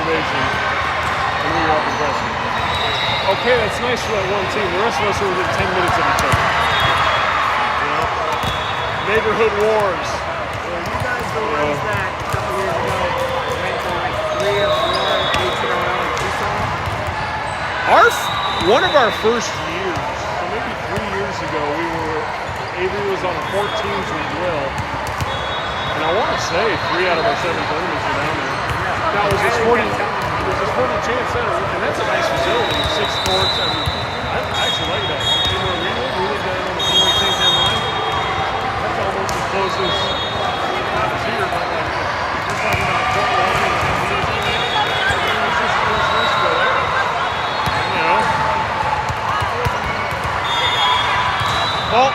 observation, and we were up and pressing. Okay, that's nice for that one team. The rest of us are within 10 minutes of each other. You know? Neighborhood wars. Well, you guys were the ones that a couple years ago went for like 3 or 4 weeks in a row in Tucson. One of our first years, so maybe 3 years ago, Avery was on 4 teams with Will. And I want to say 3 out of our 7 tournaments were down there. Yeah. Now, it was a sporting chance center, and that's a nice facility, 6 courts. I mean, I actually like that. We live down on the Florida St. Anne line. That's almost as close as not as here, but like, if you're talking about Fort Lauderdale, it's just nice to go there. You know? Well,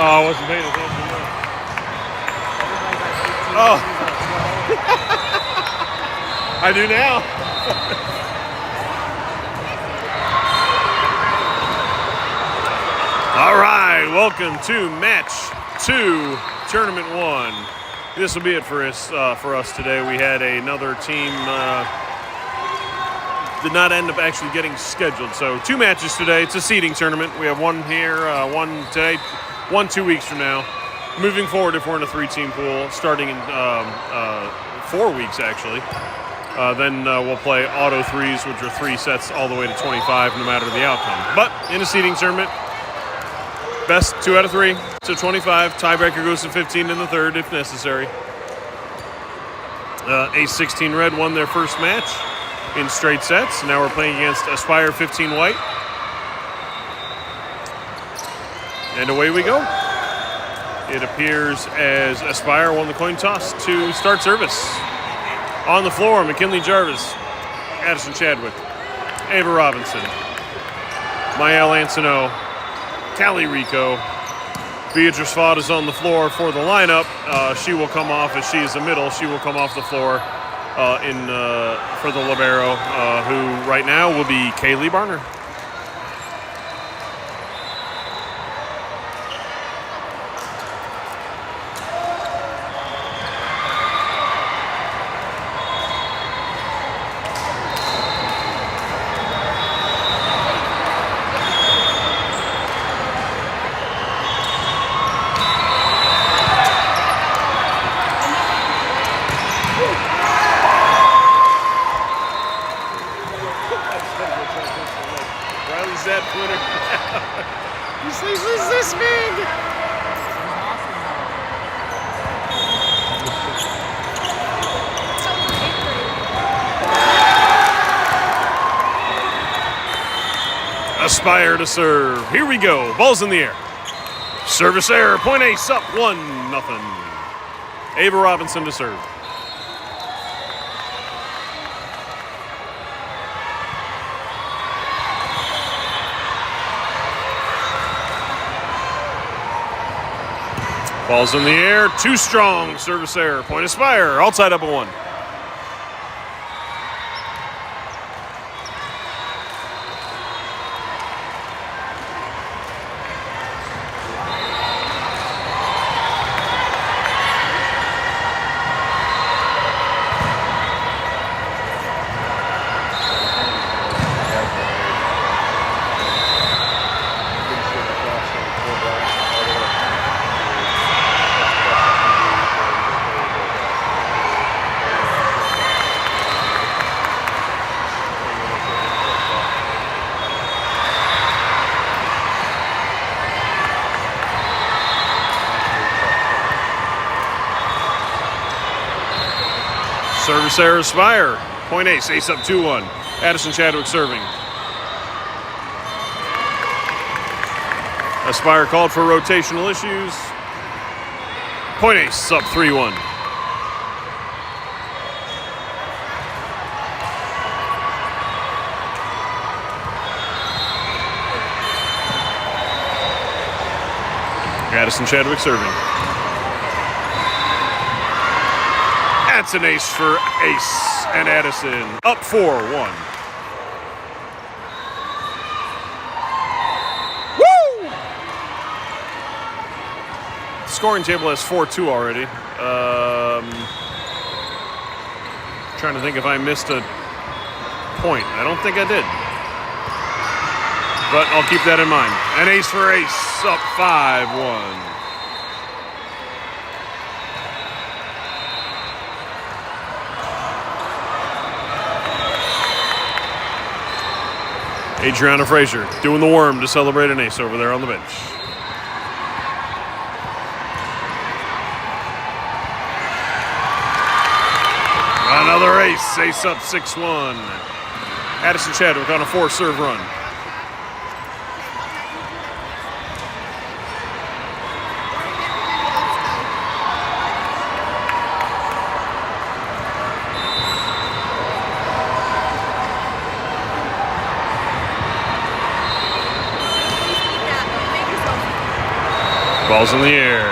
Oh, I wasn't paying attention. No. Everybody's like 18. Oh. He's like 12. I do now. All right, welcome to match 2, tournament 1. This will be it for us today. We had another team did not end up actually getting scheduled. So 2 matches today. It's a seeding tournament. We have one here, one today, one 2 weeks from now. Moving forward, if we're in a 3-team pool, starting in 4 weeks actually. Then we'll play auto 3s, which are 3 sets all the way to 25, no matter the outcome. But in a seeding tournament, best 2 out of 3 to 25. Tiebreaker goes to 15 in the third if necessary. Ace 16 Red won their first match in straight sets. Now we're playing against Aspire 15 White. And away we go. It appears as Aspire won the coin toss to start service. On the floor, McKinley Jarvis, Addison Chadwick, Ava Robinson, Mael Ansino, Callie Rico. Beatrice Fott is on the floor for the lineup. She will come off, as she is the middle, she will come off the floor for the libero, who right now will be Kaylee Barner. This big. Aspire to serve. Here we go. Ball's in the air. Service error. Point ace up 1-0. Ava Robinson to serve. Ball's in the air, too strong, service error, point Aspire, all tied up at 1. Service error, Aspire. Point ace, ace up 2-1. Addison Chadwick serving. Aspire called for rotational issues. Point ace up 3-1. Addison Chadwick serving. That's an ace for Ace and Addison. Up 4-1. Woo! Scoring table has 4-2 already. Trying to think if I missed a point. I don't think I did. But I'll keep that in mind. An ace for Ace. Up 5-1. Adriana Frazier doing the worm to celebrate an ace over there on the bench. Another ace, ace up 6-1. Addison Chadwick on a 4-serve run. Ball's in the air.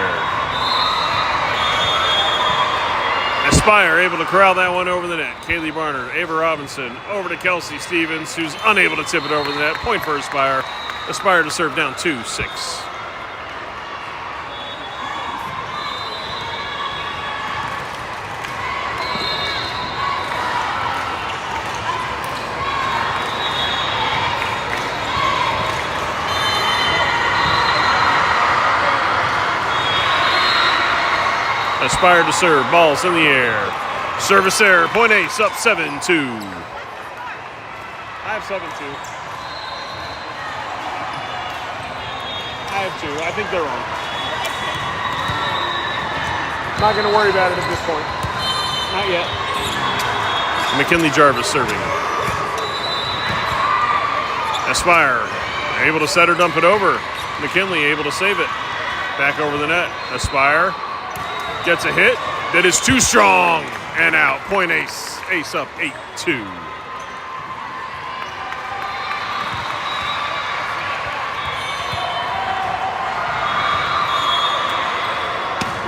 Aspire able to corral that one over the net. Kaylee Barner, Ava Robinson, over to Kelsey Stevens, who's unable to tip it over the net. Point for Aspire. Aspire to serve down 2-6. Aspire to serve. Ball's in the air. Service error. Point ace up 7-2. I have 7-2. I have 2. I think they're wrong. Not going to worry about it at this point. Not yet. McKinley Jarvis serving. Aspire able to set or dump it over. McKinley able to save it. Back over the net. Aspire gets a hit that is too strong and out. Point ace. Ace up 8-2.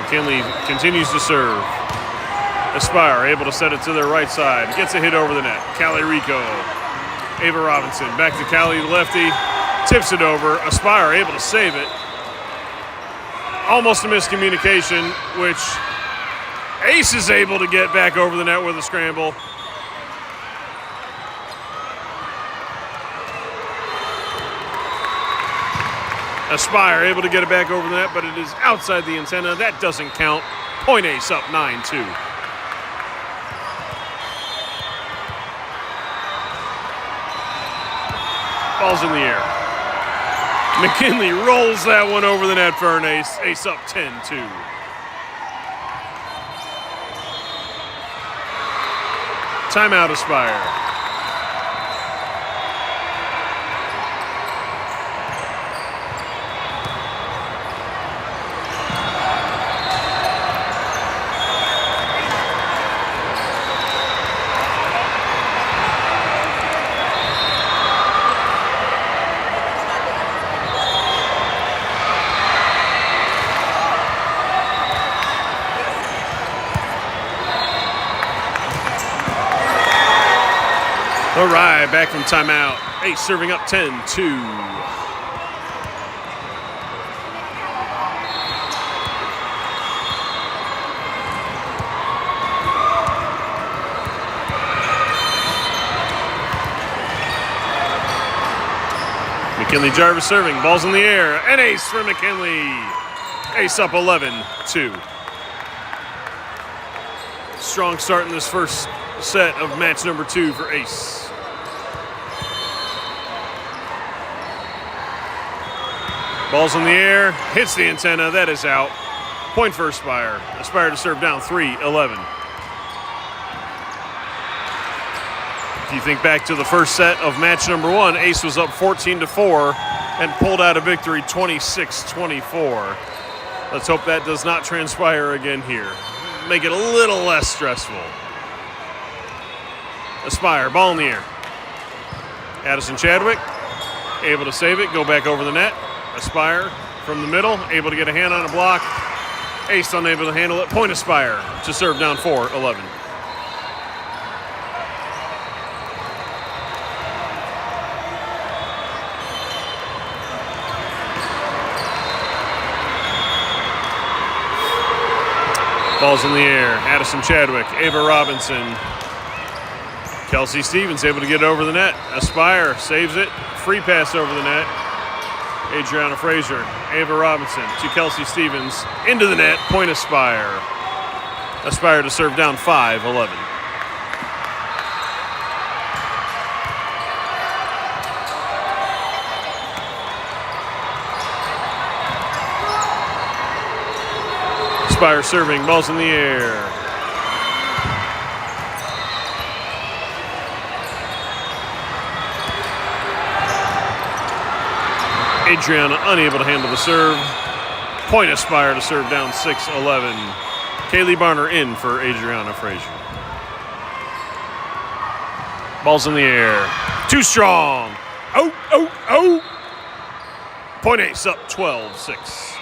McKinley continues to serve. Aspire able to set it to their right side. Gets a hit over the net. Callie Rico. Ava Robinson back to Callie, the lefty. Tips it over. Aspire able to save it. Almost a miscommunication, which Ace is able to get back over the net with a scramble. Aspire able to get it back over the net, but it is outside the antenna. That doesn't count. Point ace up 9-2. Ball's in the air. McKinley rolls that one over the net for an ace. Ace up 10-2. Timeout, Aspire. All right, back from timeout. Ace serving up 10-2. McKinley Jarvis serving. Ball's in the air. An ace for McKinley. Ace up 11-2. Strong start in this first set of match number 2 for Ace. Ball's in the air, hits the antenna, that is out. Point for Aspire. Aspire to serve down 3-11. If you think back to the first set of match number 1, Ace was up 14-4 and pulled out a victory 26-24. Let's hope that does not transpire again here. Make it a little less stressful. Aspire, ball in the air. Addison Chadwick, able to save it, go back over the net. Aspire from the middle, able to get a hand on a block. Ace unable to handle it. Point Aspire to serve down 4-11. Ball's in the air. Addison Chadwick, Ava Robinson. Kelsey Stevens able to get it over the net. Aspire saves it. Free pass over the net. Adriana Frazier, Ava Robinson to Kelsey Stevens. Into the net. Point Aspire. Aspire to serve down 5-11. Aspire serving. Ball's in the air. Adriana unable to handle the serve. Point Aspire to serve down 6-11. Kaylee Barner in for Adriana Frazier. Ball's in the air. Too strong. Oh. Point Ace up 12-6.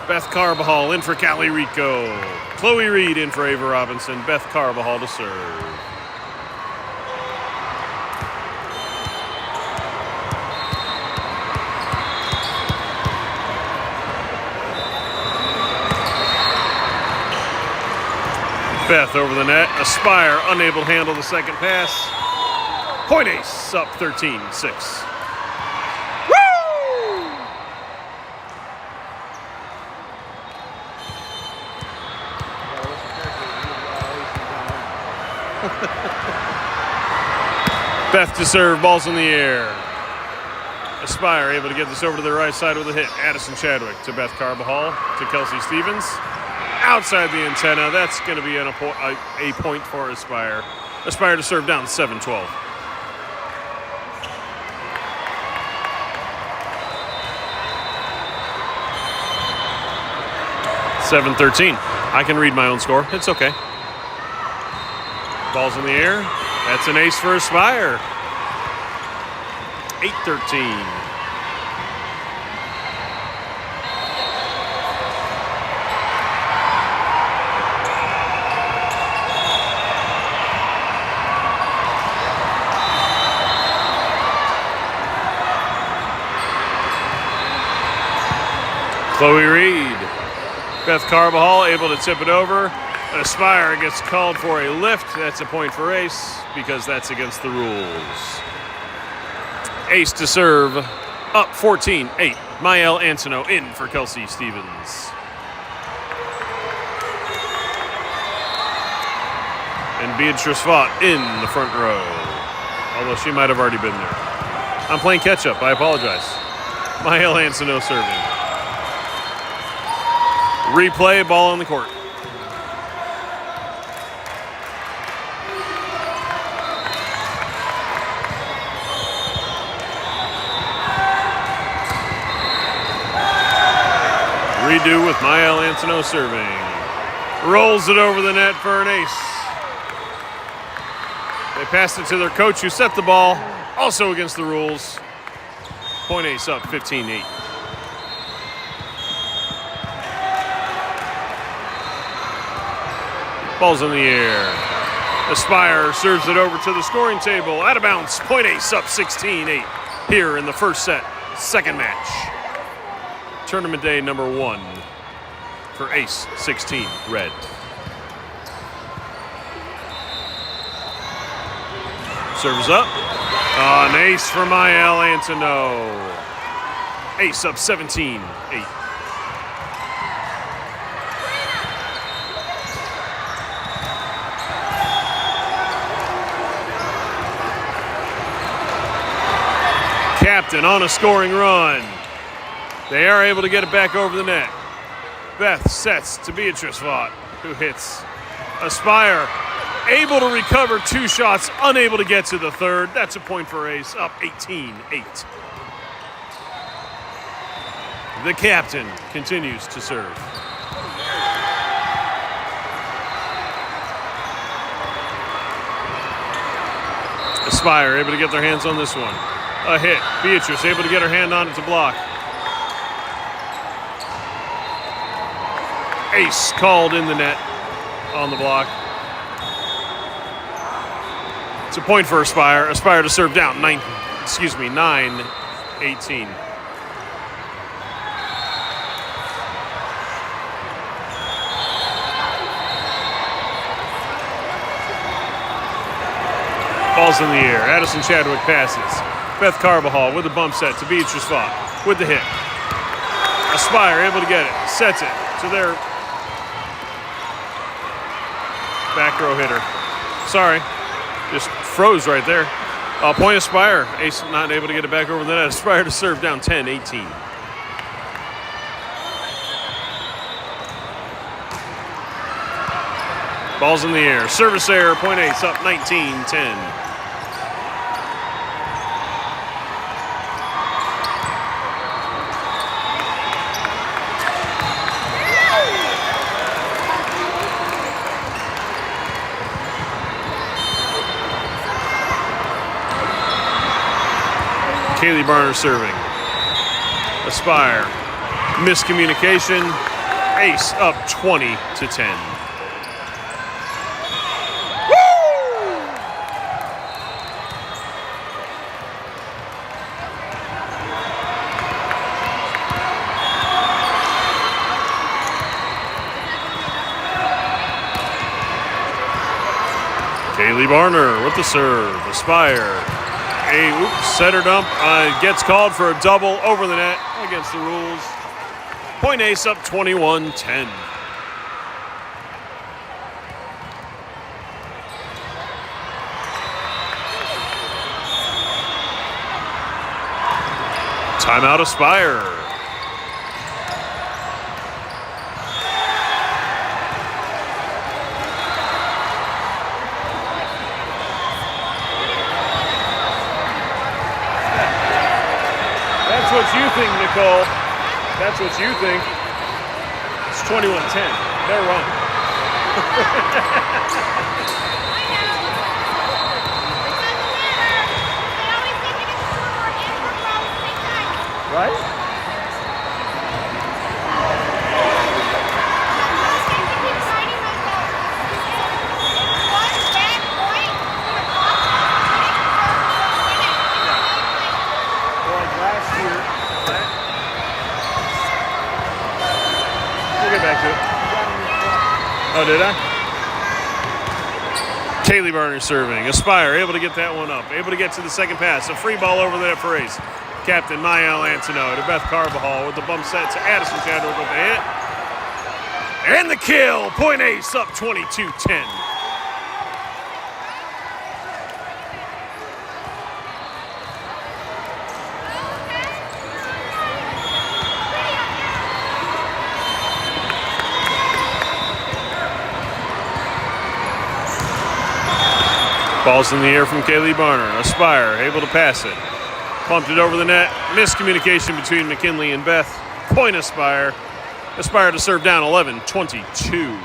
Beth Carbajal in for Cali Rico. Chloe Reed in for Ava Robinson. Beth Carbajal to serve. Beth over the net. Aspire unable to handle the second pass. Point ace up 13-6. Beth to serve, balls in the air. Aspire able to get this over to the right side with a hit. Addison Chadwick to Beth Carbajal to Kelsey Stevens. Outside the antenna, that's going to be a point for Aspire. Aspire to serve down 7-12. (7-13). I can read my own score. It's okay. Ball's in the air. That's an ace for Aspire. 8-13. Chloe Reed. Beth Carbajal able to tip it over. Aspire gets called for a lift. That's a point for ace because that's against the rules. Ace to serve, up 14-8. Mael Antono in for Kelsey Stevens. And Beatrice Vaught in the front row, although she might have already been there. I'm playing catch up, I apologize. Mael Antono serving. Replay, ball on the court. Redo with Mael Antono serving. Rolls it over the net for an ace. They passed it to their coach who set the ball, also against the rules. Point ace up 15-8. Ball's in the air. Aspire serves it over to the scoring table. Out of bounds. Point ace up 16-8 here in the first set, second match. Tournament day number 1 for ace 16 red. Serves up. An ace for Mael Antono. Ace up 17-8. Captain on a scoring run. They are able to get it back over the net. Beth sets to Beatrice Vaught, who hits. Aspire able to recover 2 shots, unable to get to the third. That's a point for ace, up 18-8. The captain continues to serve. Aspire able to get their hands on this one. A hit. Beatrice able to get her hand on it to block. Ace called in the net on the block. It's a point for Aspire. Aspire to serve down 9-18. Ball's in the air. Addison Chadwick passes. Beth Carbajal with a bump set to Beatrice Vaught with the hit. Aspire able to get it. Sets it to their back row hitter. Sorry, just froze right there. Point Aspire. Ace not able to get it back over the net. Aspire to serve down 10-18. Ball's in the air. Service error. Point ace up 19-10. Kaylee Barner serving. Aspire. Miscommunication. Ace up 20-10. Kaylee Barner with the serve. Aspire. Setter dump. Gets called for a double over the net against the rules. Point Ace up 21-10. Timeout Aspire. That's what you think, Nicole. That's what you think. It's 21-10. They're wrong. Right? Back to it. Oh, did I? Kaylee Barner serving. Aspire able to get that one up. Able to get to the second pass. A free ball over there for Ace. Captain Mael Antono to Beth Carbajal with the bump set to Addison Chadwick with the hit. And the kill. Point Ace up 22-10. Ball's in the air from Kaylee Barner. Aspire able to pass it. Pumped it over the net. Miscommunication between McKinley and Beth. Point Aspire. Aspire to serve down 11-22.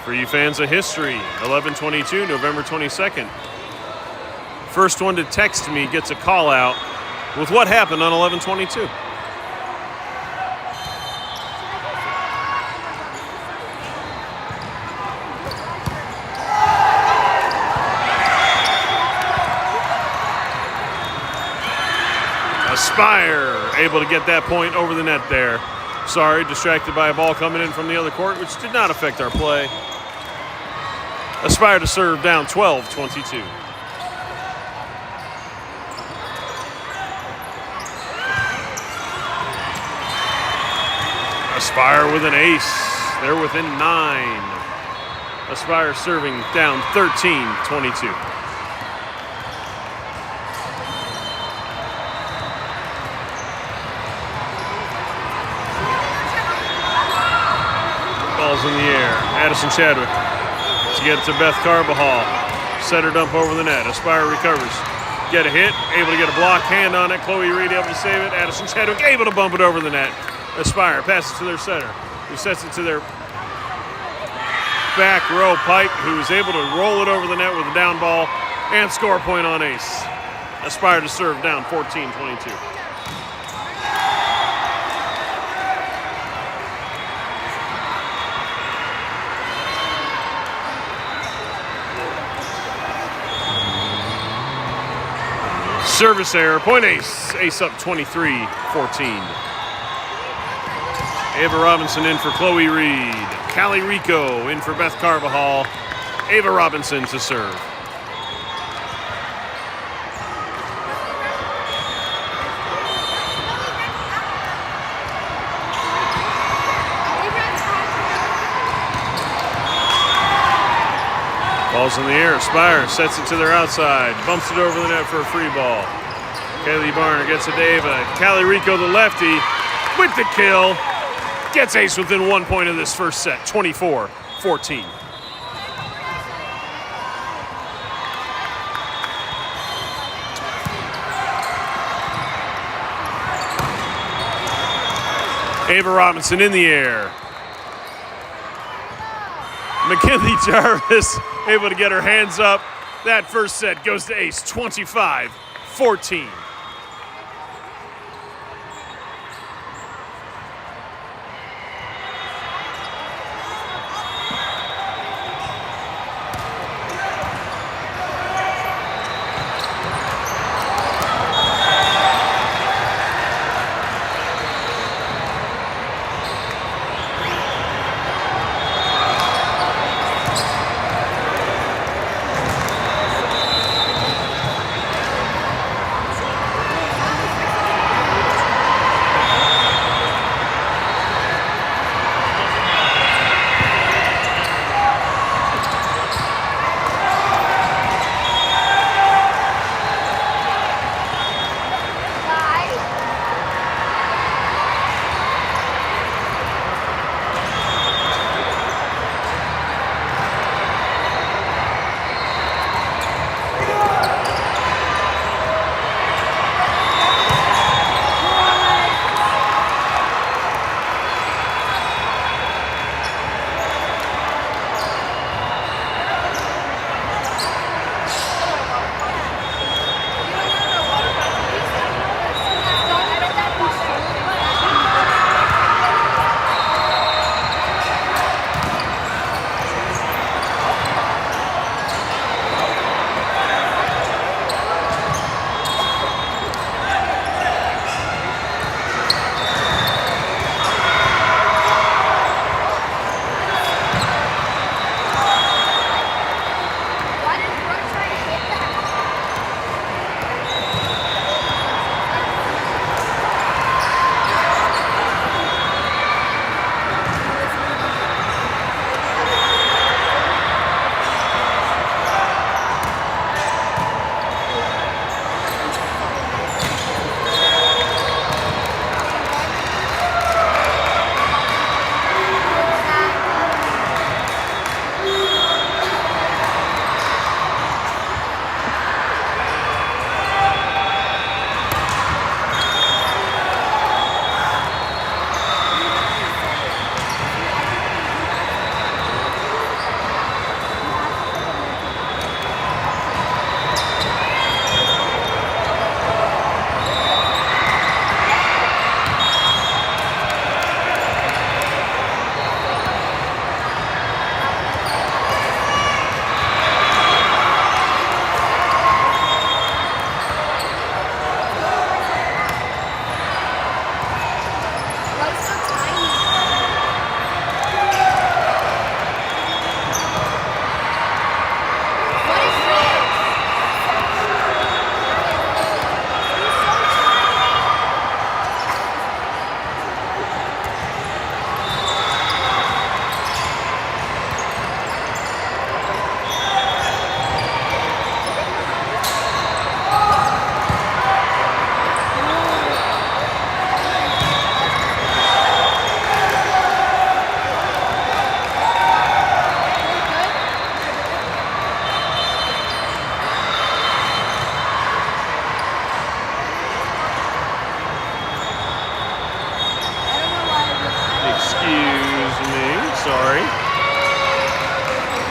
For you fans of history, 11-22, November 22nd. First one to text me gets a call out with what happened on 11-22. Aspire able to get that point over the net there. Sorry, distracted by a ball coming in from the other court, which did not affect our play. Aspire to serve down 12-22. Aspire with an ace. They're within 9. Aspire serving down 13-22. Ball's in the air. Addison Chadwick to get it to Beth Carbajal. Setter dump over the net. Aspire recovers. Get a hit. Able to get a block hand on it. Chloe Reed able to save it. Addison Chadwick able to bump it over the net. Aspire passes to their setter, who sets it to their back row Pike, who is able to roll it over the net with a down ball and score a point on Ace. Aspire to serve down 14-22. Service error, point Ace. Ace up 23-14. Ava Robinson in for Chloe Reed. Callie Rico in for Beth Carbajal. Ava Robinson to serve. Ball's in the air. Aspire sets it to their outside. Bumps it over the net for a free ball. Kaylee Barner gets it to Ava. Callie Rico, the lefty, with the kill. Gets Ace within 1 point of this first set. 24-14. Ava Robinson in the air. McKinley Jarvis able to get her hands up. That first set goes to Ace, 25-14.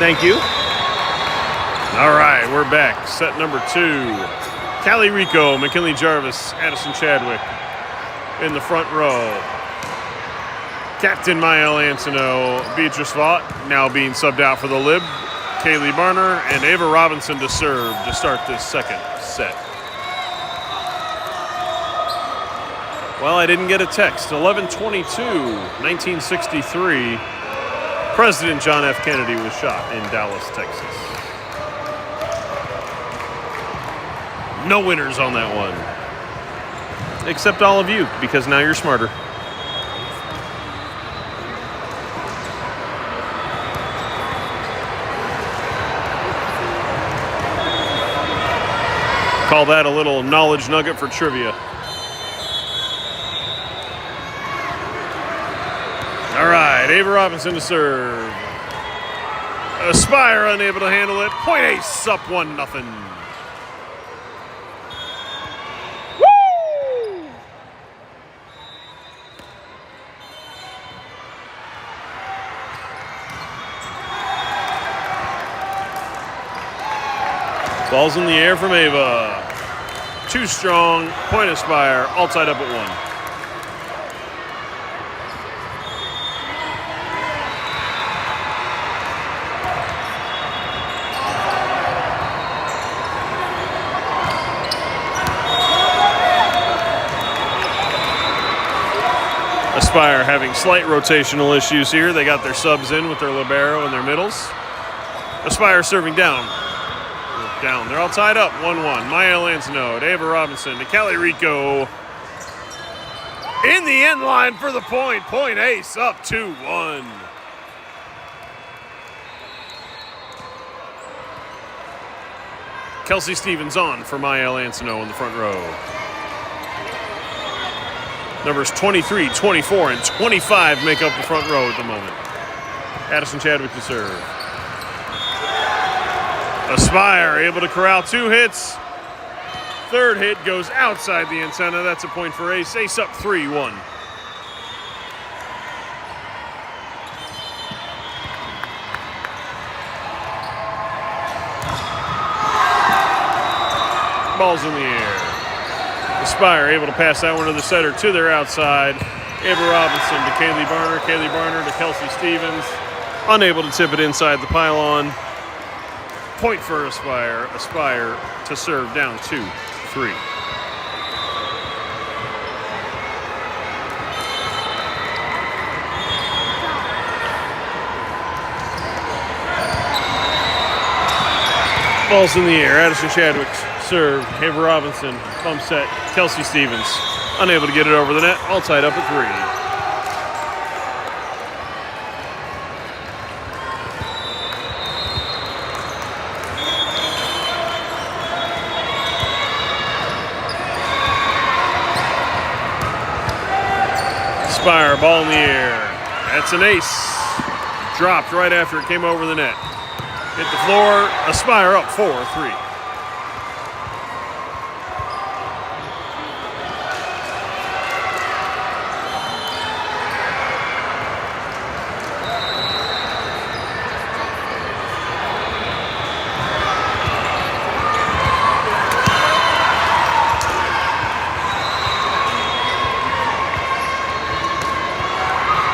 Thank you. All right, we're back. Set number 2. Callie Rico, McKinley Jarvis, Addison Chadwick in the front row. Captain Mael Antono, Beatrice Vaught, now being subbed out for the Lib. Kaylee Barner and Ava Robinson to serve to start this second set. Well, I didn't get a text. 11/22, 1963. President John F. Kennedy was shot in Dallas, Texas. No winners on that one. Except all of you, because now you're smarter. Call that a little knowledge nugget for trivia. All right, Ava Robinson to serve. Aspire unable to handle it. Point ace, up 1-0. Woo! Ball's in the air from Ava. Too strong, point Aspire, all tied up at 1. Aspire having slight rotational issues here. They got their subs in with their libero and their middles. Aspire serving down. Down. They're all tied up. 1-1. Maya Lansano to Ava Robinson to Callie Rico. In the end line for the point. Point ace up 2-1. Kelsey Stevens on for Maya Lansano in the front row. Numbers 23, 24, and 25 make up the front row at the moment. Addison Chadwick to serve. Aspire able to corral 2 hits. Third hit goes outside the antenna. That's a point for ace. Ace up 3-1. Ball's in the air. Aspire able to pass that one to the setter to their outside. Ava Robinson to Kaylee Barner. Kaylee Barner to Kelsey Stevens. Unable to tip it inside the pylon. Point for Aspire. Aspire to serve down 2-3. Ball's in the air. Addison Chadwick serve. Ava Robinson bump set. Kelsey Stevens unable to get it over the net. All tied up at 3. Aspire, ball in the air. That's an ace. Dropped right after it came over the net. Hit the floor. Aspire up 4-3.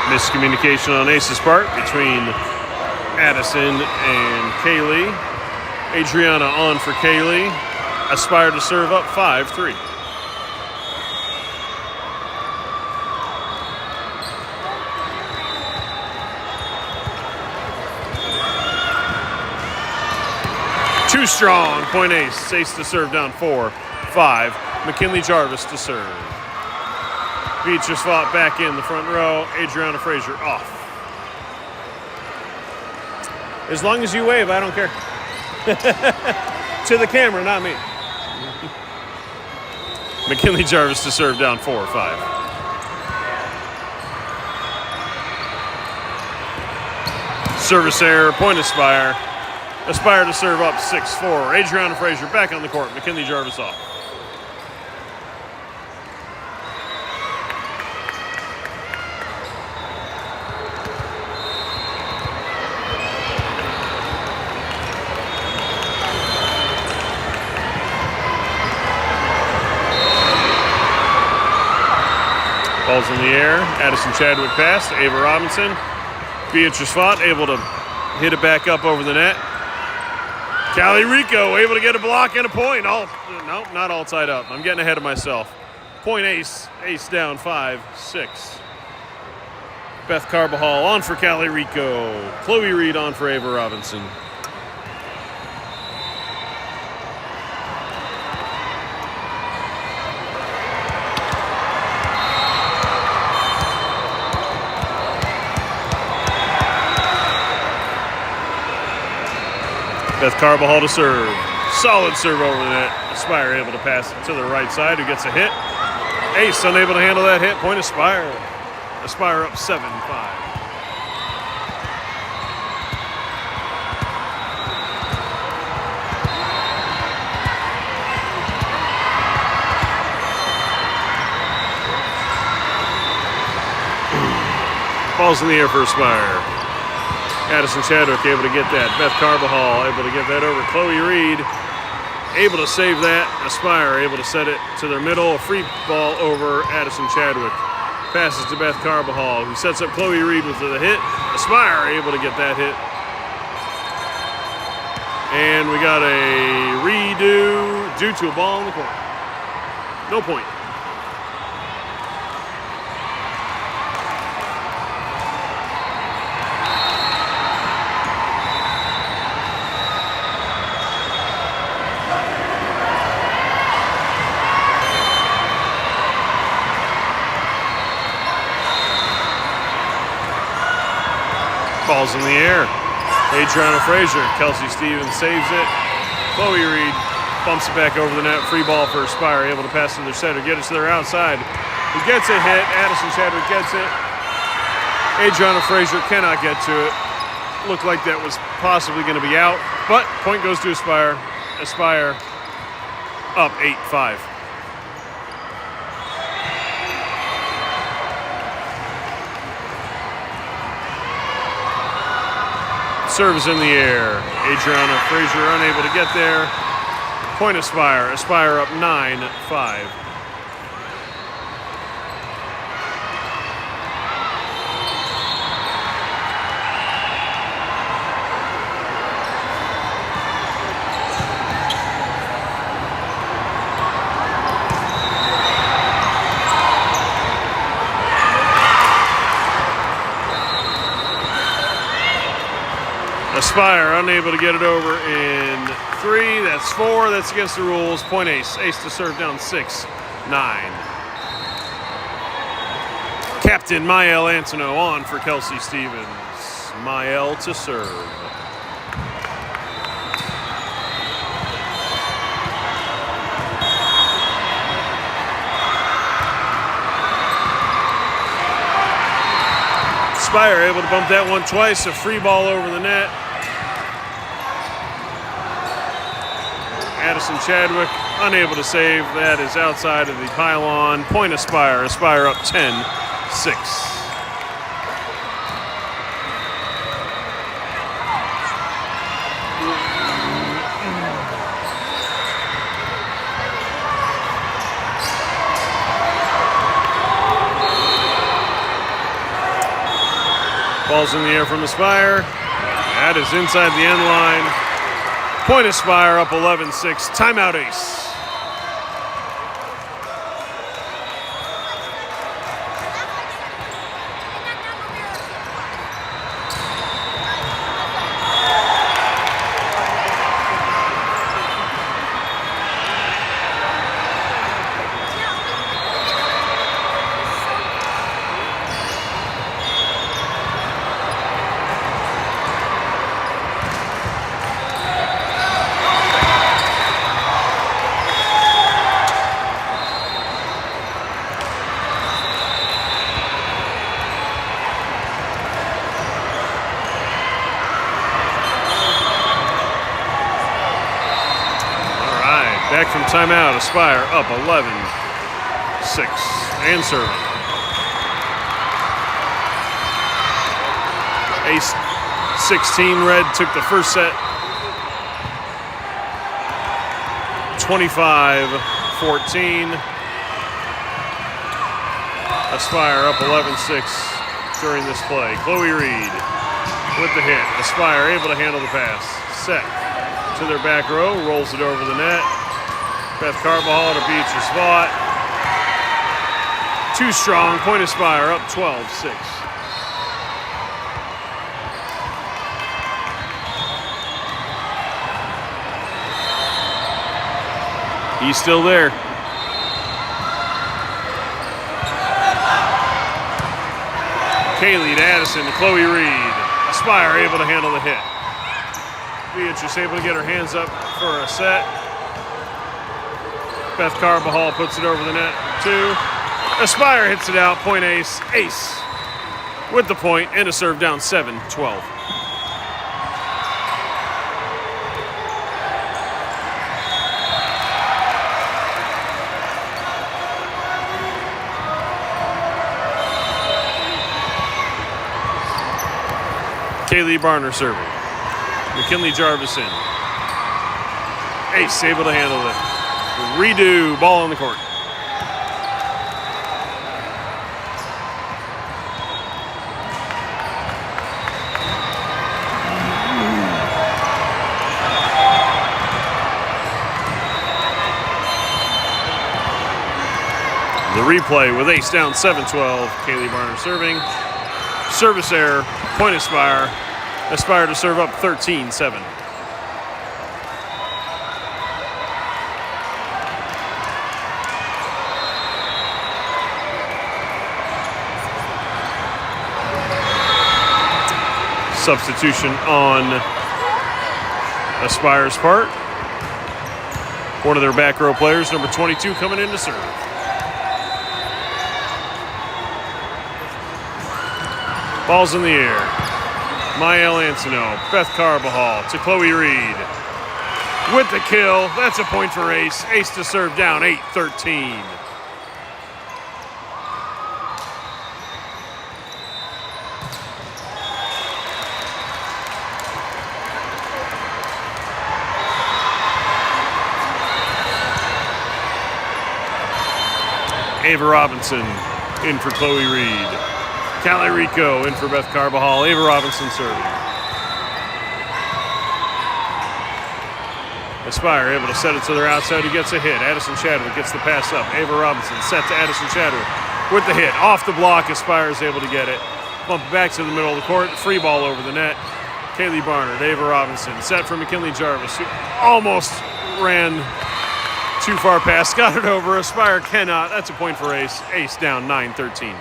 Miscommunication on Ace's part between Addison and Kaylee. Adriana on for Kaylee. Aspire to serve up 5-3. Too strong. Point ace. Ace to serve down 4-5. McKinley Jarvis to serve. Beatrice Vaught back in the front row. Adriana Frazier off. As long as you wave, I don't care. To the camera, not me. McKinley Jarvis to serve down 4-5. Service error, point Aspire. Aspire to serve up 6-4. Adriana Frazier back on the court. McKinley Jarvis off. Ball's in the air. Addison Chadwick pass to Ava Robinson. Beatrice Fott able to hit it back up over the net. Callie Rico able to get a block and a point. No, not all tied up. I'm getting ahead of myself. Point ace. Ace down 5-6. Beth Carbajal on for Callie Rico. Chloe Reed on for Ava Robinson. Beth Carbajal to serve. Solid serve over the net. Aspire able to pass it to the right side, who gets a hit. Ace unable to handle that hit. Point Aspire. Aspire up 7-5. Ball's in the air for Aspire. Addison Chadwick able to get that. Beth Carbajal able to get that over. Chloe Reed able to save that. Aspire able to set it to their middle. A free ball over Addison Chadwick. Passes to Beth Carbajal, who sets up Chloe Reed with the hit. Aspire able to get that hit. And we got a redo due to a ball in the corner. No point. Ball's in the air. Adriana Frazier. Kelsey Stevens saves it. Chloe Reed bumps it back over the net. Free ball for Aspire. Able to pass to their center. Get it to their outside. Who gets a hit. Addison Chadwick gets it. Adriana Frazier cannot get to it. Looked like that was possibly going to be out. But point goes to Aspire. Aspire up 8-5. Serves in the air. Adriana Frazier unable to get there. Point Aspire. Aspire up 9-5. Aspire unable to get it over in 3. That's 4. That's against the rules. Point ace. Ace to serve down 6-9. Captain Mael Antono on for Kelsey Stevens. Mael to serve. Aspire able to bump that one twice. A free ball over the net. Addison Chadwick unable to save. That is outside of the pylon. Point Aspire. Aspire up 10-6. Ball's in the air from Aspire. That is inside the end line. Point Aspire up 11-6. Timeout ace. Back from timeout, Aspire up 11-6 and serving. Ace 16 red took the first set. 25-14. Aspire up 11-6 during this play. Chloe Reed with the hit. Aspire able to handle the pass. Set to their back row, rolls it over the net. Beth Carbajal to Beatrice Vaught. Too strong, point Aspire up 12-6. He's still there. Kaylee to Addison to Chloe Reed. Aspire able to handle the hit. Beatrice able to get her hands up for a set. Beth Carbajal puts it over the net. 2. Aspire hits it out. Point ace. Ace with the point and a serve down 7-12. Kaylee Barner serving. McKinley Jarvis in. Ace able to handle it. Redo, ball on the court. The replay with ace down 7-12. Kaylee Barner serving. Service error, point Aspire. Aspire to serve up 13-7. Substitution on Aspire's part. One of their back row players, number 22, coming in to serve. Ball's in the air. Mael Antono, Beth Carbajal to Chloe Reed. With the kill, that's a point for Ace. Ace to serve down 8-13. Ava Robinson in for Chloe Reed. Callie Rico in for Beth Carbajal. Ava Robinson serving. Aspire able to set it to their outside. He gets a hit. Addison Chadwick gets the pass up. Ava Robinson set to Addison Chadwick with the hit. Off the block, Aspire is able to get it. Bump it back to the middle of the court. Free ball over the net. Kaylee Barnard, Ava Robinson. Set for McKinley Jarvis, who almost ran too far past. Got it over. Aspire cannot. That's a point for Ace. Ace down 9-13.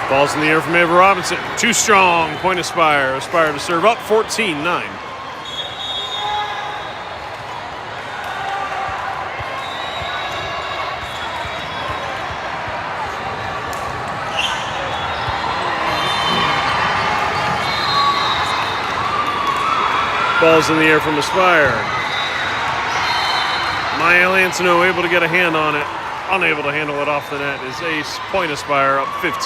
Ball's in the air from Ava Robinson. Too strong. Point Aspire. Aspire to serve up 14-9. Ball's in the air from Aspire. Mael Antono able to get a hand on it. Unable to handle it off the net is Ace. Point Aspire up 15-9.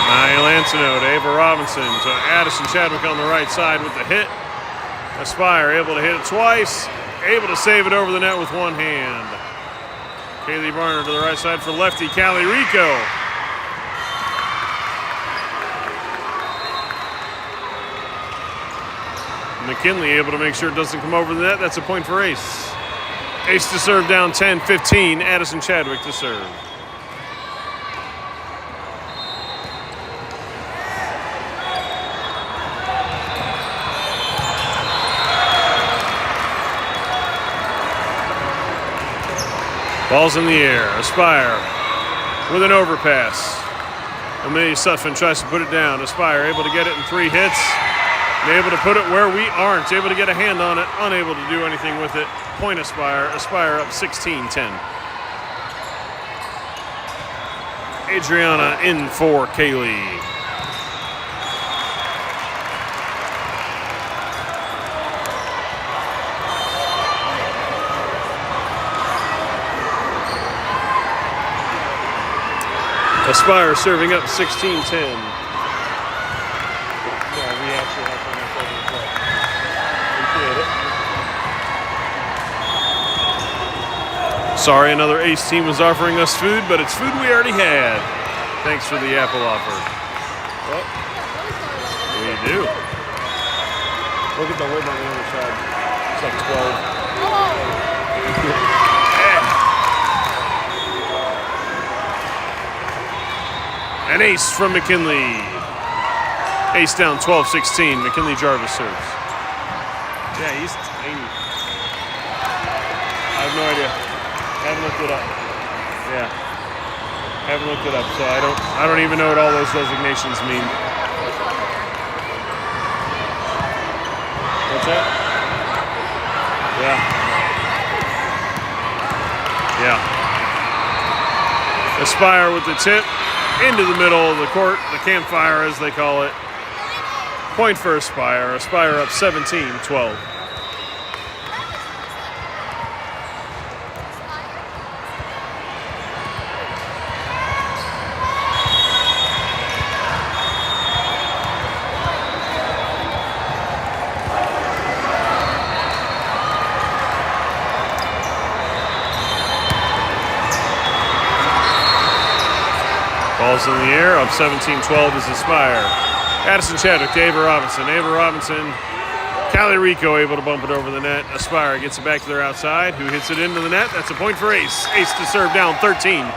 Mael Antono to Ava Robinson to Addison Chadwick on the right side with the hit. Aspire able to hit it twice. Able to save it over the net with one hand. Kaylee Barner to the right side for lefty Callie Rico. McKinley able to make sure it doesn't come over the net. That's a point for Ace. Ace to serve down 10-15. Addison Chadwick to serve. Ball's in the air. Aspire with an overpass. Amelia Sutphin tries to put it down. Aspire able to get it in 3 hits. And able to put it where we aren't. Able to get a hand on it. Unable to do anything with it. Point Aspire. Aspire up 16-10. Adriana in for Kaylee. Aspire serving up 16-10. Yeah, we actually have to make over the play. Appreciate it. Sorry, another Ace team was offering us food, but it's food we already had. Thanks for the apple offer. Well, We do. look at the lid on the other side. It's like 12. An ace from McKinley. Ace down 12-16. McKinley Jarvis serves. Yeah, he's tiny. I have no idea. Haven't looked it up. Yeah. Haven't looked it up, so I don't even know what all those designations mean. What's that? Yeah. Aspire with the tip into the middle of the court, the campfire as they call it. Point for Aspire. Aspire up 17-12. Ball's in the air, up 17-12 is Aspire. Addison Chadwick to Ava Robinson. Ava Robinson, Callie Rico able to bump it over the net. Aspire gets it back to their outside. Who hits it into the net? That's a point for Ace. Ace to serve down 13-7.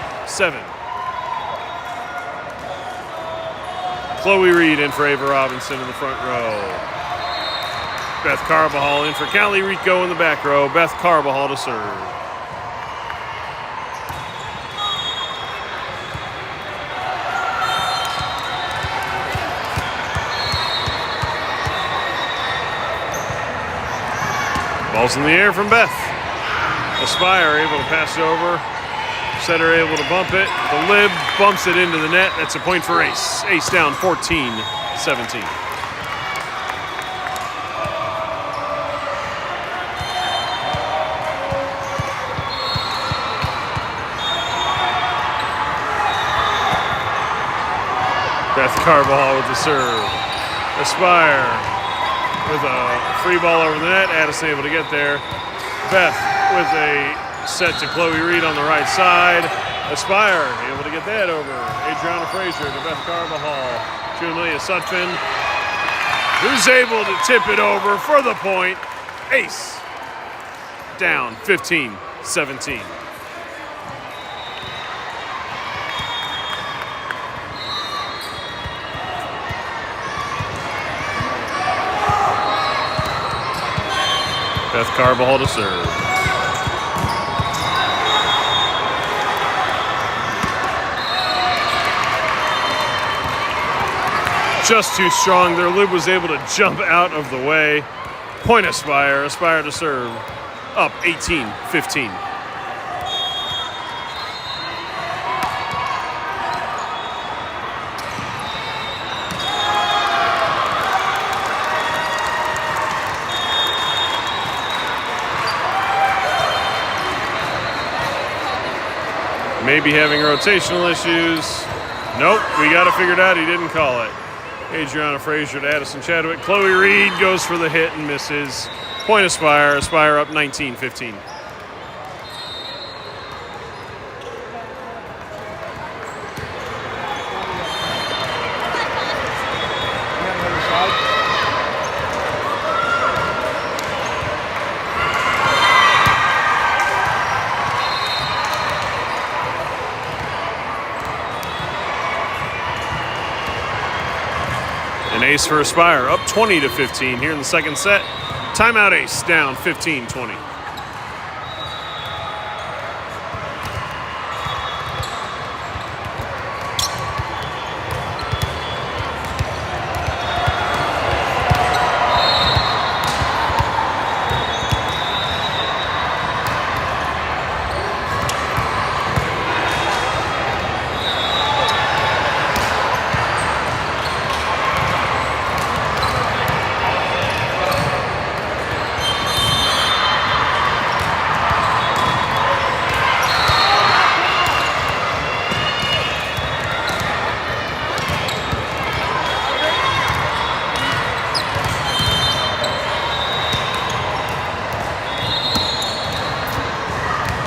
Chloe Reed in for Ava Robinson in the front row. Beth Carbajal in for Callie Rico in the back row. Beth Carbajal to serve. Ball's in the air from Beth. Aspire able to pass it over. Setter able to bump it. The lib bumps it into the net. That's a point for Ace. Ace down 14-17. Beth Carbajal with the serve. Aspire with a free ball over the net. Addison able to get there. Beth with a set to Chloe Reed on the right side. Aspire able to get that over. Adriana Frazier to Beth Carbajal to Amelia Sutphin, who's able to tip it over for the point. Ace down 15-17. Beth Carbajal to serve. Just too strong. Their lib was able to jump out of the way. Point Aspire. Aspire to serve. Up 18-15. Maybe having rotational issues. Nope, we got it figured out. He didn't call it. Adriana Frazier to Addison Chadwick. Chloe Reed goes for the hit and misses. Point Aspire. Aspire up 19-15. An ace for Aspire, up 20-15 here in the second set. Timeout Ace down 15-20.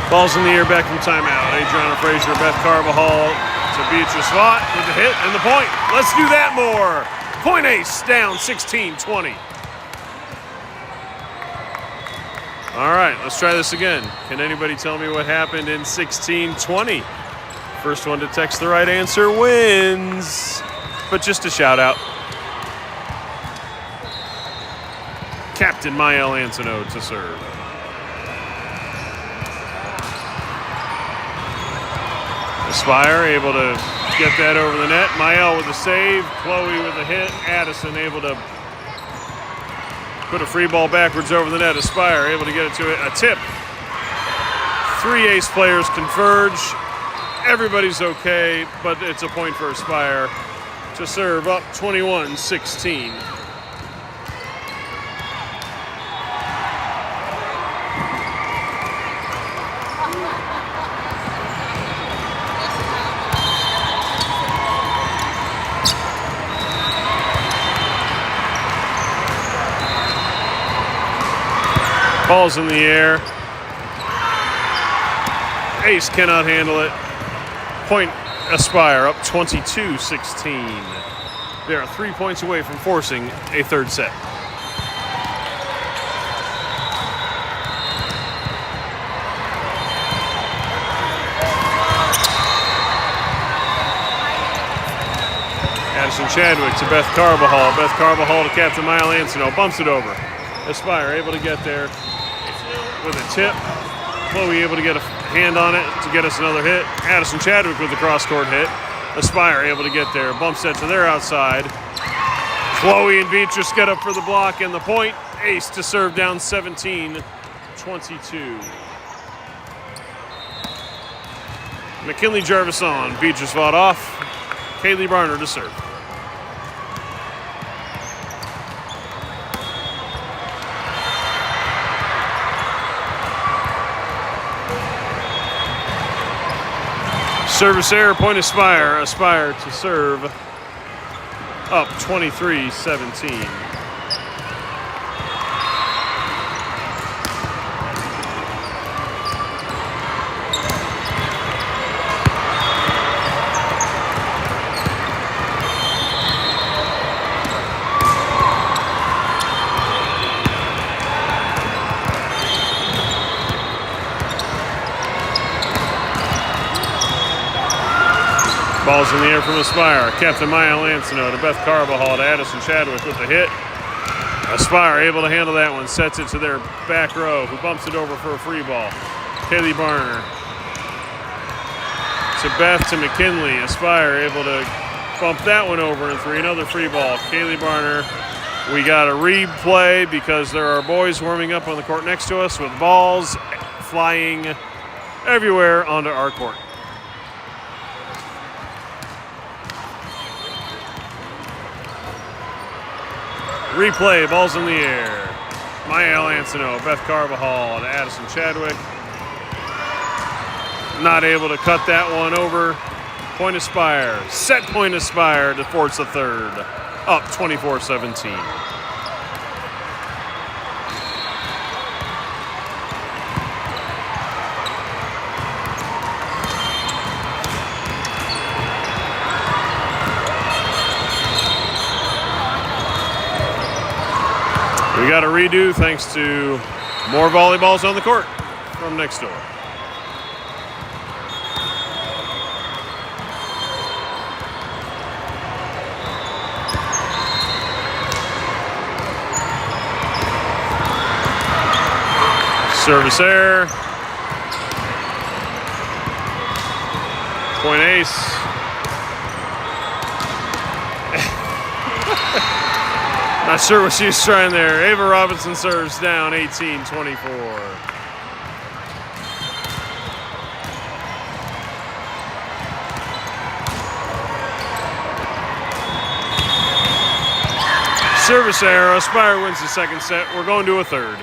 Ball's in the air back from timeout. Adriana Frazier, Beth Carvajal to Beatrice Vaught with the hit and the point. Let's do that more. Point ace down 16-20. All right, let's try this again. Can anybody tell me what happened in 16-20? First one to text the right answer wins. But just a shout out. Captain Mael Antono to serve. Aspire able to get that over the net. Mael with the save. Chloe with the hit. Addison able to put a free ball backwards over the net. Aspire able to get it to a tip. 3 ace players converge. Everybody's okay, but it's a point for Aspire to serve up 21-16. Ball's in the air. Ace cannot handle it. Point Aspire up 22-16. They are 3 points away from forcing a third set. Addison Chadwick to Beth Carvajal. Beth Carvajal to Captain Mael Antono. Bumps it over. Aspire able to get there with a tip. Chloe able to get a hand on it to get us another hit. Addison Chadwick with the cross-court hit. Aspire able to get there. Bump set to their outside. Chloe and Beatrice get up for the block and the point. Ace to serve down 17-22. McKinley Jarvis on. Beatrice fought off. Kaylee Barner to serve. Service error, point Aspire. Aspire to serve up 23-17. Ball's in the air from Aspire. Captain Mael Antono to Beth Carvajal to Addison Chadwick with the hit. Aspire able to handle that one. Sets it to their back row, who bumps it over for a free ball. Kaylee Barner to Beth to McKinley. Aspire able to bump that one over and three. Another free ball. Kaylee Barner. We got a replay because there are boys warming up on the court next to us with balls flying everywhere onto our court. Replay, balls in the air. Mael Antono, Beth Carvajal to Addison Chadwick. Not able to cut that one over. Point Aspire. Set point Aspire to force the third. Up 24-17. We got a redo thanks to more volleyballs on the court from next door. Service error. Point ace. Not sure what she's trying there. Ava Robinson serves down 18-24. Service error. Aspire wins the second set. We're going to a third.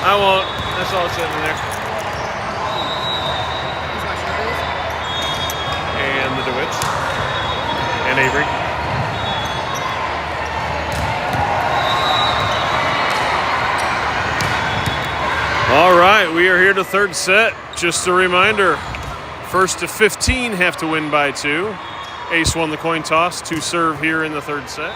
I won't. That's all sitting there. He's watching the Bulls. And the DeWitts. And Avery. All right, we are here to third set. Just a reminder, first to 15 have to win by 2. Ace won the coin toss to serve here in the third set.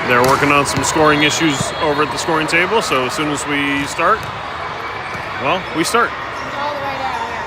They're working on some scoring issues over at the scoring table, so as soon as we start, well, we start. All the way down here.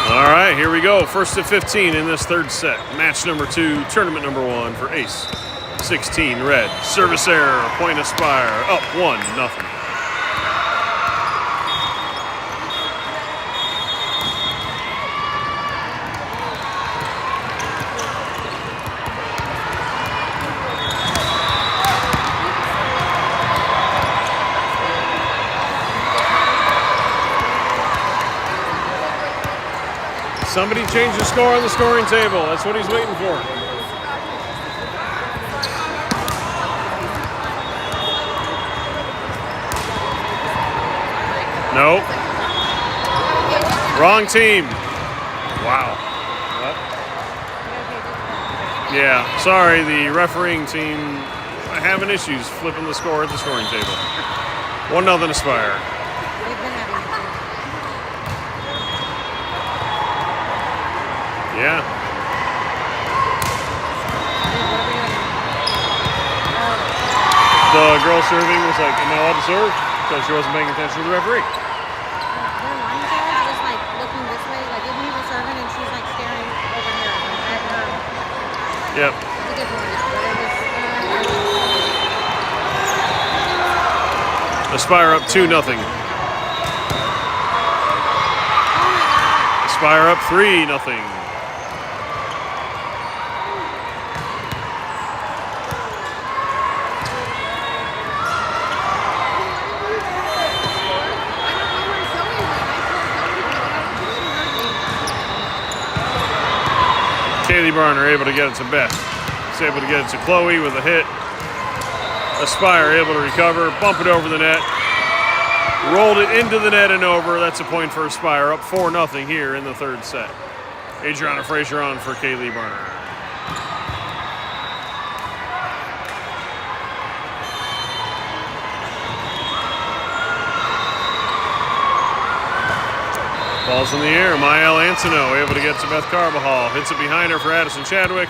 All right, here we go. First to 15 in this third set. Match number 2, tournament number 1 for Ace. 16 red. Service error. Point Aspire. Up 1-0. Somebody change the score on the scoring table. That's what he's waiting for. Nope. Wrong team. Wow. What? Yeah, sorry, the refereeing team having issues flipping the score at the scoring table. 1-0 Aspire. They've been having Yeah. The girl serving was like, am I allowed to serve? Because she wasn't paying attention to the referee. Their line judge was like looking this way, like if he was serving and she's like staring over here at her. Yep. It's a different one, but it was. Aspire up 2-0. Aspire up 3-0. Kaylee Barner able to get it to Beth. She's able to get it to Chloe with a hit. Aspire able to recover, bump it over the net. Rolled it into the net and over. That's a point for Aspire. Up 4-0 here in the third set. Adriana Frazier on for Kaylee Barner. Ball's in the air. Mael Antono able to get to Beth Carbajal. Hits it behind her for Addison Chadwick.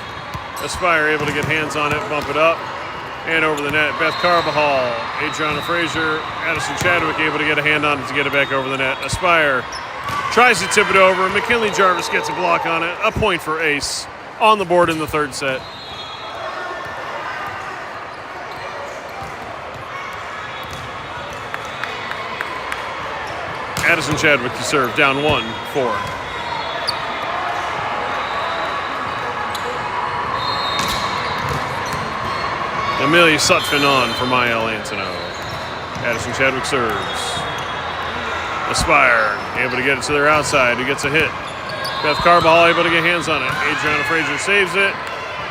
Aspire able to get hands on it, bump it up, and over the net. Beth Carbajal, Adriana Frazier, Addison Chadwick able to get a hand on it to get it back over the net. Aspire tries to tip it over. McKinley Jarvis gets a block on it. A point for Ace on the board in the third set. Addison Chadwick to serve, down 1-4. Amelia Sutphin on for Mael Antono. Addison Chadwick serves. Aspire able to get it to their outside, who gets a hit. Beth Carbajal able to get hands on it. Adriana Frazier saves it.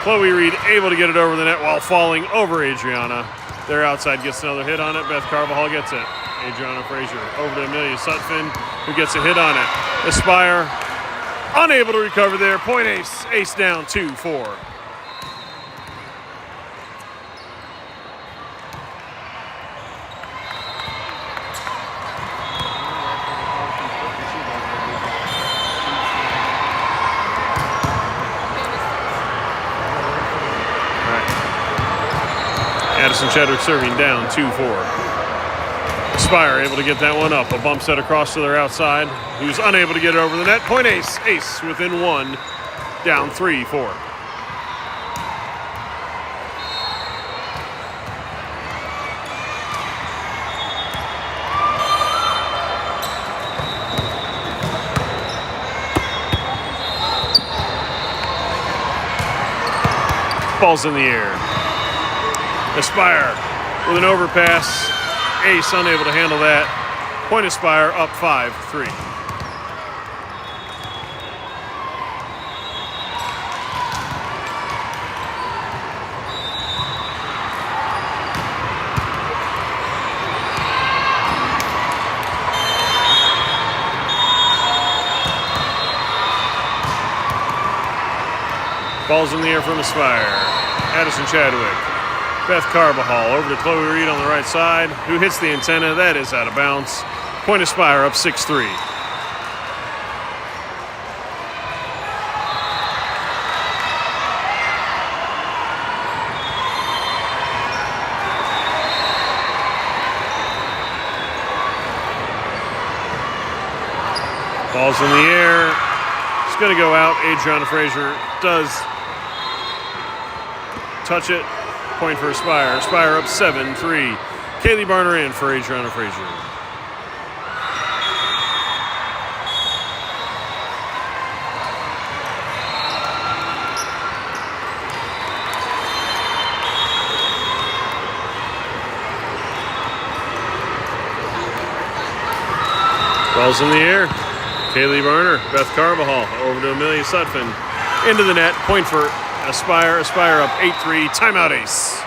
Chloe Reed able to get it over the net while falling over Adriana. Their outside gets another hit on it. Beth Carbajal gets it. Adriana Frazier over to Amelia Sutphin, who gets a hit on it. Aspire unable to recover there. Point Ace. Ace down 2-4. Addison Chadwick serving down 2-4. Aspire able to get that one up. A bump set across to their outside. He was unable to get it over the net. Point ace. Ace within one. Down 3-4. Ball's in the air. Aspire with an overpass. Ace unable to handle that. Point Aspire up 5-3. Ball's in the air from Aspire. Addison Chadwick. Beth Carbajal over to Chloe Reed on the right side, who hits the antenna. That is out of bounds. Point Aspire up 6-3. Ball's in the air. It's going to go out. Adriana Frazier does touch it. Point for Aspire. Aspire up 7-3. Kaylee Barner in for Adriana Frazier. Ball's in the air. Kaylee Barner, Beth Carbajal over to Amelia Sutphin. Into the net. Point for Aspire. Aspire up 8-3. Timeout ace.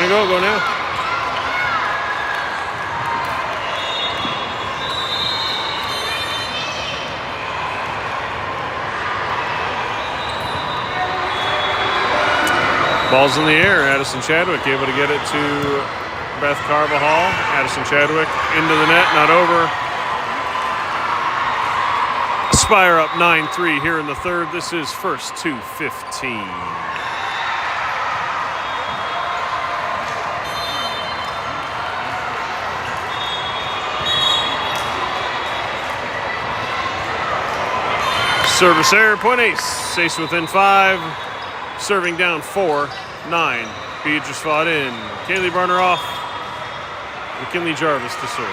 Go now. Ball's in the air. Addison Chadwick able to get it to Beth Carbajal. Addison Chadwick into the net, not over. Aspire up 9-3 here in the third. This is first to 15. Service error, point ace. Ace within 5. Serving down 4-9. Beatrice fought in. Kaylee Barner off. McKinley Jarvis to serve.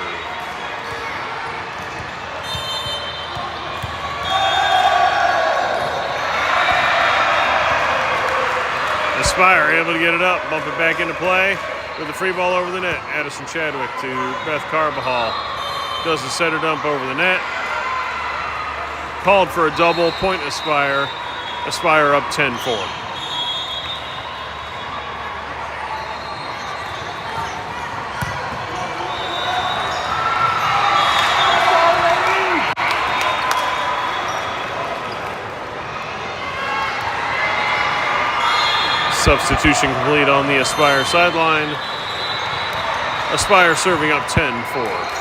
Aspire able to get it up, bump it back into play with a free ball over the net. Addison Chadwick to Beth Carbajal. Does a setter dump over the net. Called for a double. Point Aspire. Aspire up 10-4. Substitution complete on the Aspire sideline. Aspire serving up 10-4.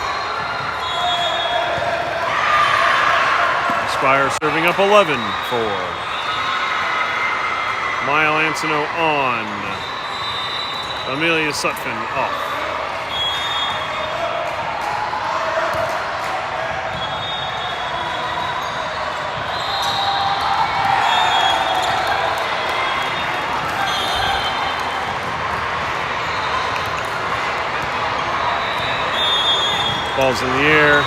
Aspire serving up 11-4. Mile Antono on. Amelia Sutphin off. Ball's in the air.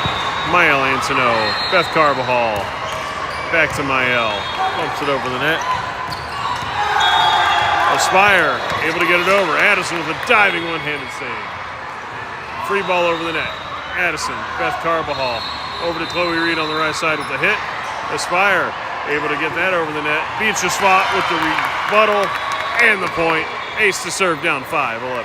Mael Antono. Beth Carbajal. Back to Mael. Bumps it over the net. Aspire able to get it over. Addison with a diving one-handed save. Free ball over the net. Addison. Beth Carbajal. Over to Chloe Reed on the right side with the hit. Aspire able to get that over the net. Beatrice Vaught with the rebuttal and the point. Ace to serve, down 5-11.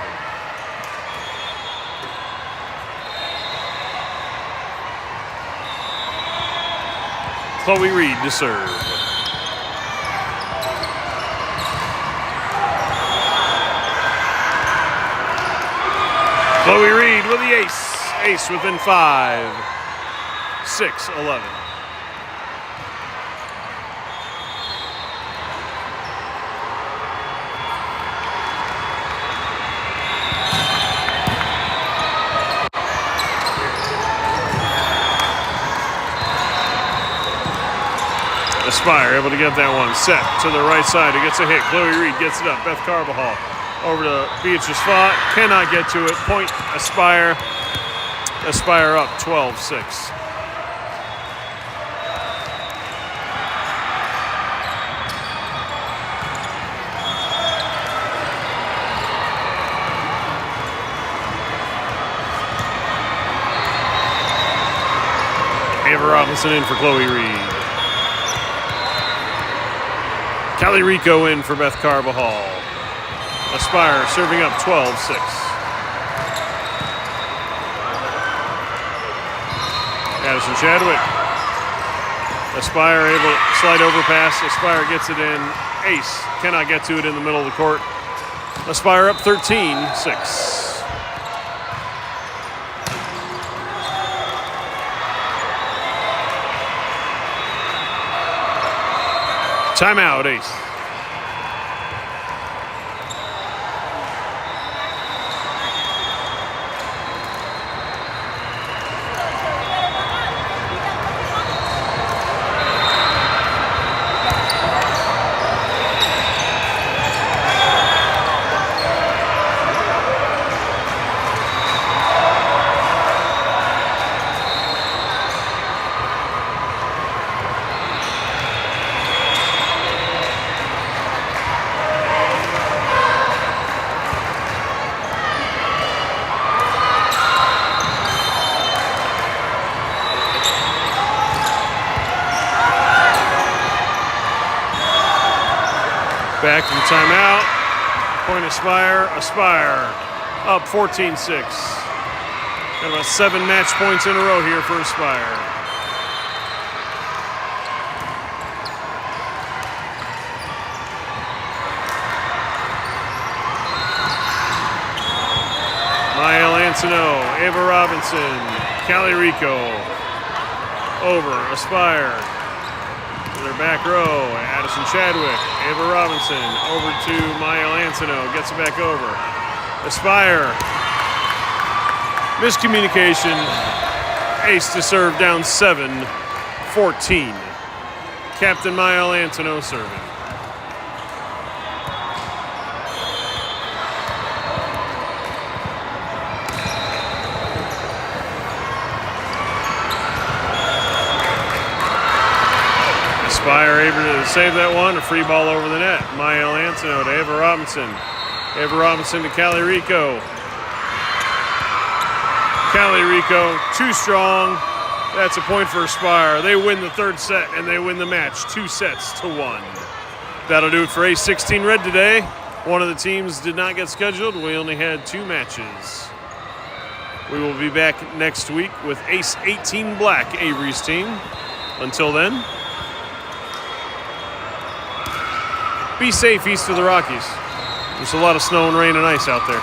Chloe Reed to serve. Chloe Reed with the ace. Ace within 5. 6-11. Aspire able to get that one set to the right side. He gets a hit. Chloe Reed gets it up. Beth Carbajal over to Beatrice Vaught. Cannot get to it. Point Aspire. Aspire up 12-6. Ava Robinson in for Chloe Reed. Callie Rico in for Beth Carbajal. Aspire serving up 12-6. Addison Chadwick. Aspire able to slide over pass. Aspire gets it in. Ace cannot get to it in the middle of the court. Aspire up 13-6. Timeout, Ace. Back from timeout. Point Aspire. Aspire up 14-6. Got about 7 match points in a row here for Aspire. Mael Antono, Ava Robinson, Callie Rico. Over Aspire. Their back row, Addison Chadwick, Ava Robinson, over to Mael Antono, gets it back over. Aspire, miscommunication, ace to serve, down 7-14. Captain Mael Antono serving. Aspire able to save that one. A free ball over the net. Mael Antono to Ava Robinson. Ava Robinson to Callie Rico. Callie Rico, too strong. That's a point for Aspire. They win the third set and they win the match 2-1. That'll do it for Ace 16 Red today. One of the teams did not get scheduled. We only had 2 matches. We will be back next week with Ace 18 Black, Avery's team. Until then, be safe east of the Rockies. There's a lot of snow and rain and ice out there.